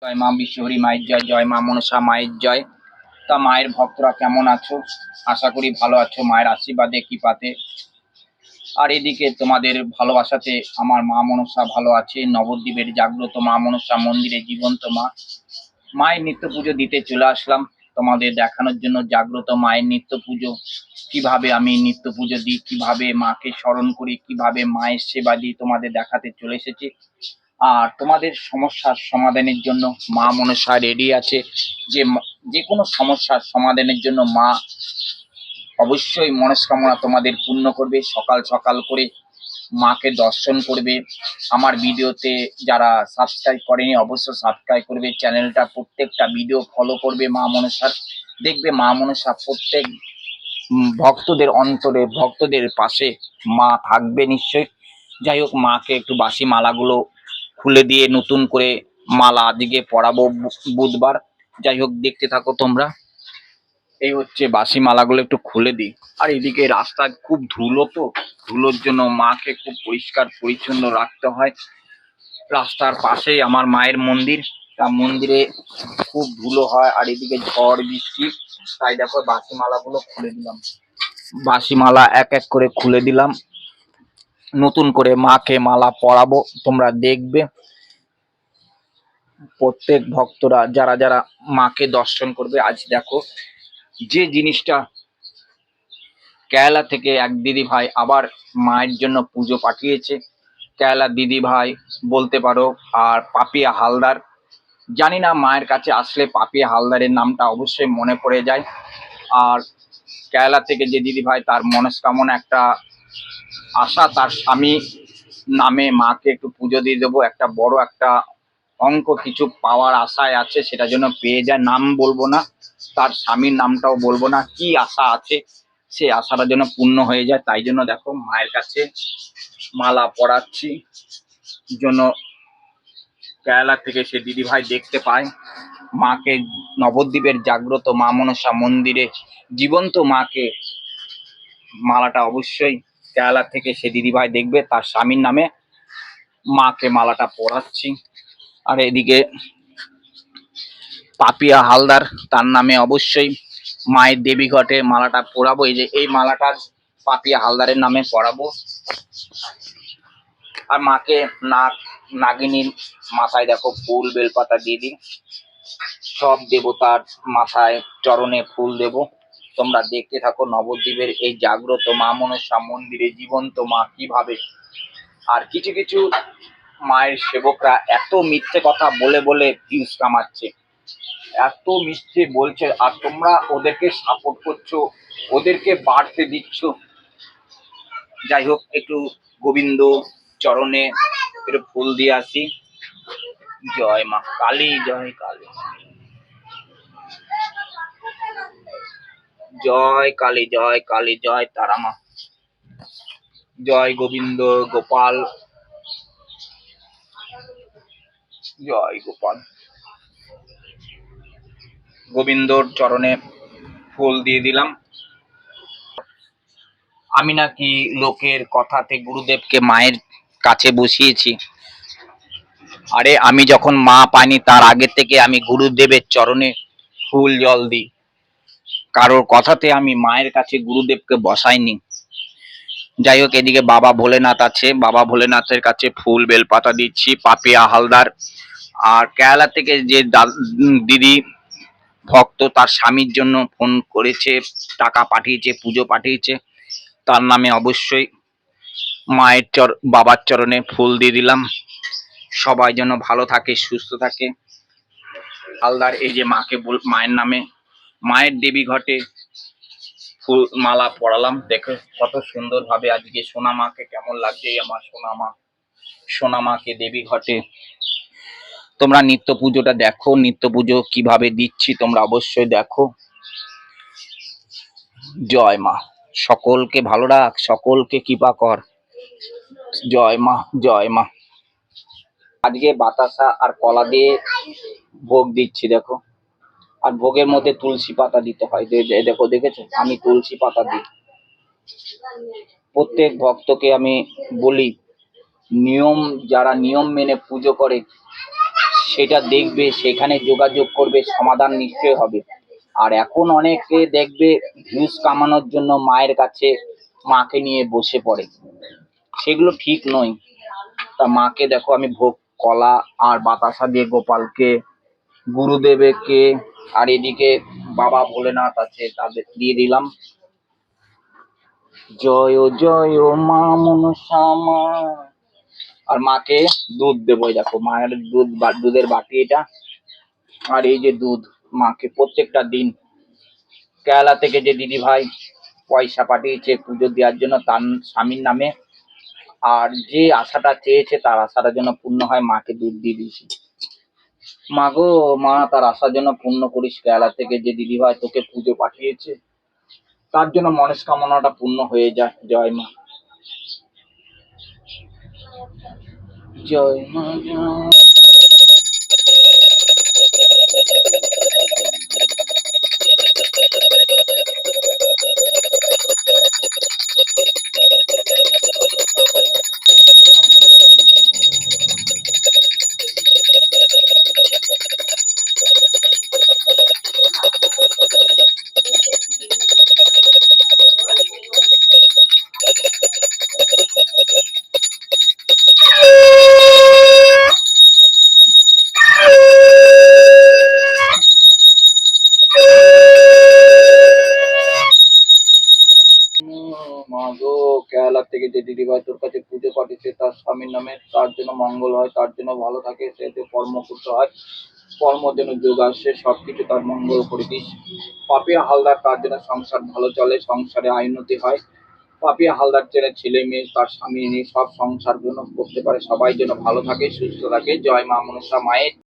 জয় মা বিশ্বহরী মায়ের জয়, জয় মা মনসা মায়ের জয়। তা মায়ের ভক্তরা কেমন আছো? আশা করি ভালো আছো মায়ের আশীর্বাদে কৃপাতে। আর এদিকে তোমাদের ভালোবাসাতে আমার মা মনসা ভালো আছে। নবদ্বীপের জাগ্রত মা মনসা মন্দিরে জীবন্ত মা, মায়ের নিত্য পুজো দিতে চলে আসলাম তোমাদের দেখানোর জন্য। জাগ্রত মায়ের নিত্য পুজো, কিভাবে আমি নিত্য পুজো দিই, কিভাবে মাকে স্মরণ করি, কিভাবে মায়ের সেবা দিই, তোমাদের দেখাতে চলে এসেছি। আর তোমাদের সমস্যার সমাধানের জন্য মা মনসা রেডি আছে। যে কোনো সমস্যার সমাধানের জন্য মা অবশ্যই মনস্কামনা তোমাদের পূর্ণ করবে। সকাল সকাল করে মাকে দর্শন করবে। আমার ভিডিওতে যারা সাবস্ক্রাইব করেনি অবশ্যই সাবস্ক্রাইব করবে, চ্যানেলটা প্রত্যেকটা ভিডিও ফলো করবে মা মনসার। দেখবে মা মনসা প্রত্যেক ভক্তদের অন্তরে, ভক্তদের পাশে মা থাকবে নিশ্চয়ই। যাই হোক, মাকে একটু বাসি মালাগুলো খুলে দিয়ে নতুন করে মালা আজকে পরাবো বুধবার। যাই হোক, দেখতে থাকো তোমরা। এই হচ্ছে বাসি মালাগুলো একটু খুলে দিই। আর এদিকে রাস্তা খুব ধুলো, তো ধুলোর জন্য মাকে খুব পরিষ্কার পরিচ্ছন্ন রাখতে হয়। রাস্তার পাশেই আমার মায়ের মন্দির, তা মন্দিরে খুব ধুলো হয়। আর এদিকে ঝড় বৃষ্টি, তাই দেখো বাসি মালাগুলো খুলে দিলাম। বাসি মালা এক এক করে খুলে দিলাম, নতুন করে মাকে মালা পরাবো। তোমরা দেখবে প্রত্যেক ভক্তরা যারা যারা মাকে দর্শন করবে। আজ দেখো যে জিনিসটা কেরালা থেকে এক দিদি ভাই আবার মায়ের জন্য পুজো পাঠিয়েছে। কেরালা দিদি ভাই বলতে পারো, আর পাপিয়া হালদার। জানি না, মায়ের কাছে আসলে পাপিয়া হালদারের নামটা অবশ্যই মনে পড়ে যায়। আর কেরালা থেকে যে দিদি ভাই, তার মনস্কামনা একটা আশা, তার স্বামী নামে মাকে একটু পুজো দিয়ে দেবো, একটা বড় একটা অঙ্ক কিছু পাওয়ার আশায় আছে, সেটা যেন পেয়ে যায়। নাম বলবো না, তার স্বামীর নামটাও বলবো না, কি আশা আছে সে আশাটা যেন পূর্ণ হয়ে যায়। তাই জন্য দেখো মায়ের কাছে মালা পরাচ্ছি, জন্য কেরালা থেকে সে দিদি ভাই দেখতে পায় মাকে। নবদ্বীপের জাগ্রত মা মনসা মন্দিরে জীবন্ত মাকে মালাটা অবশ্যই কেরালা থেকে সে দিদি ভাই দেখবে, তার স্বামীর নামে মাকে মালাটা পরাচ্ছি। আর এদিকে পাপিয়া হালদার, তার নামে অবশ্যই মায়ের দেবী ঘটে মালাটা পরাবো। এই যে এই মালাটা পাপিয়া হালদারের নামে পরাবো। আর মাকে নাগিনীর মাথায় দেখো ফুল বেলপাতা দিয়ে দিই। সব দেবতার মাথায় চরণে ফুল দেব। তোমরা দেখতে থাকো নবদ্বীপের এই জাগ্রত মা মনসা মন্দিরে জীবন্ত মা কিভাবে। আর কিছু কিছু মায়ের সেবকরা এত মিথ্যে কথা বলে বলে ভিউজ কামাচ্ছে, এত মিথ্যে বলছে, আর তোমরা ওদেরকে সাপোর্ট করছো, ওদেরকে বাড়তে দিচ্ছ। যাই হোক, একটু গোবিন্দ চরণে একটু ফুল দিয়ে আসি। জয় মা কালী, জয় কালী, জয় কালী, জয় কালী, জয় তারামা, জয় গোবিন্দ গোপাল, জয় গোপাল। গোবিন্দর চরণে ফুল দিয়ে দিলাম। আমি নাকি লোকের কথাতে গুরুদেবকে মায়ের কাছে বসিয়েছি। আরে আমি যখন মা পাইনি তার আগে থেকে আমি গুরুদেবের চরণে ফুল জল দিই। কারোর কথাতে আমি মায়ের কাছে গুরুদেবকে বসাইনি। যাই হোক, এদিকে বাবা ভোলেনাথ আছে, বাবা ভোলেনাথের কাছে ফুল বেলপাতা দিচ্ছি। পাপিয়া হালদার আর কেরালা থেকে যে দিদি ভক্ত, তার স্বামীর জন্য ফোন করেছে, টাকা পাঠিয়েছে, পুজো পাঠিয়েছে, তার নামে অবশ্যই মায়ের বাবার চরণে ফুল দিয়ে দিলাম। সবাই যেন ভালো থাকে, সুস্থ থাকে। হালদার এই যে মাকে মায়ের নামে মায়ের দেবী ঘটে ফুল মালা পরালাম। দেখো কত সুন্দর ভাবে আজকে সোনা মাকে কেমন লাগছে, আমার সোনা মা, সোনা মাকে দেবী ঘটে। তোমরা নিত্য পুজোটা দেখো, নিত্য পুজো কিভাবে দিচ্ছি তোমরা অবশ্যই দেখো। জয় মা, সকলকে ভালো রাখ, সকলকে কৃপা কর। জয় মা, জয় মা। আজকে বাতাসা আর কলা দিয়ে ভোগ দিচ্ছি দেখো। আর ভোগের মধ্যে তুলসী পাতা দিতে হয়, দেখো দেখেছো আমি তুলসী পাতা দিই। প্রত্যেক ভক্তকে আমি বলি, নিয়ম যারা নিয়ম মেনে পুজো করে সেটা দেখবে, সেখানে যোগাযোগ করবে, সমাধান নিশ্চয় হবে। আর এখন অনেকে দেখবে ভিউজ কামানোর জন্য মায়ের কাছে মাকে নিয়ে বসে পড়ে, সেগুলো ঠিক নয়। তা মাকে দেখো আমি ভোগ কলা আর বাতাসা দিয়ে গোপালকে, গুরুদেবকে, আর এদিকে বাবা ভোলেনাথ আছে তাদের দিয়ে দিলাম। জয় জয় মা মনসা মা। আর মাকে দুধ দেবো, এই দেখো মায়ের দুধ দুধের বাটি এটা। আর এই যে দুধ, মাকে প্রত্যেকটা দিন কেরালা থেকে যে দিদি ভাই পয়সা পাঠিয়েছে পুজো দেওয়ার জন্য তার স্বামীর নামে, আর যে আশাটা চেয়েছে তার আশাটা যেন পূর্ণ হয়, মাকে দুধ দিয়ে দিয়েছি। মা গো মা, তার আশার জন্য পূর্ণ করিস, কেরালা থেকে যে দিদি ভাই তোকে পুজো পাঠিয়েছে তার জন্য মনস্কামনাটা পূর্ণ হয়ে যায়। জয় মা, জয় মা, জয়। মা গো, কেরালা থেকে যে দিদি ভাই তোর কাছে পুজো পাঠিয়েছে তার স্বামীর নামে, তার জন্য মঙ্গল হয়, তার জন্য ভালো থাকে, সে যে কর্মপুত্র হয়, কর্ম যেন যোগ আসে, সবকিছু তার মঙ্গল করে দিস। পাপিয়া হালদার, তার জন্য সংসার ভালো চলে, সংসারে উন্নতি হয়। পাপিয়া হালদার ছেলে মেয়ে, তার স্বামী নিয়ে সব সংসার যেন করতে পারে, সবাই যেন ভালো থাকে, সুস্থ থাকে। জয় মা মনসা মায়ের।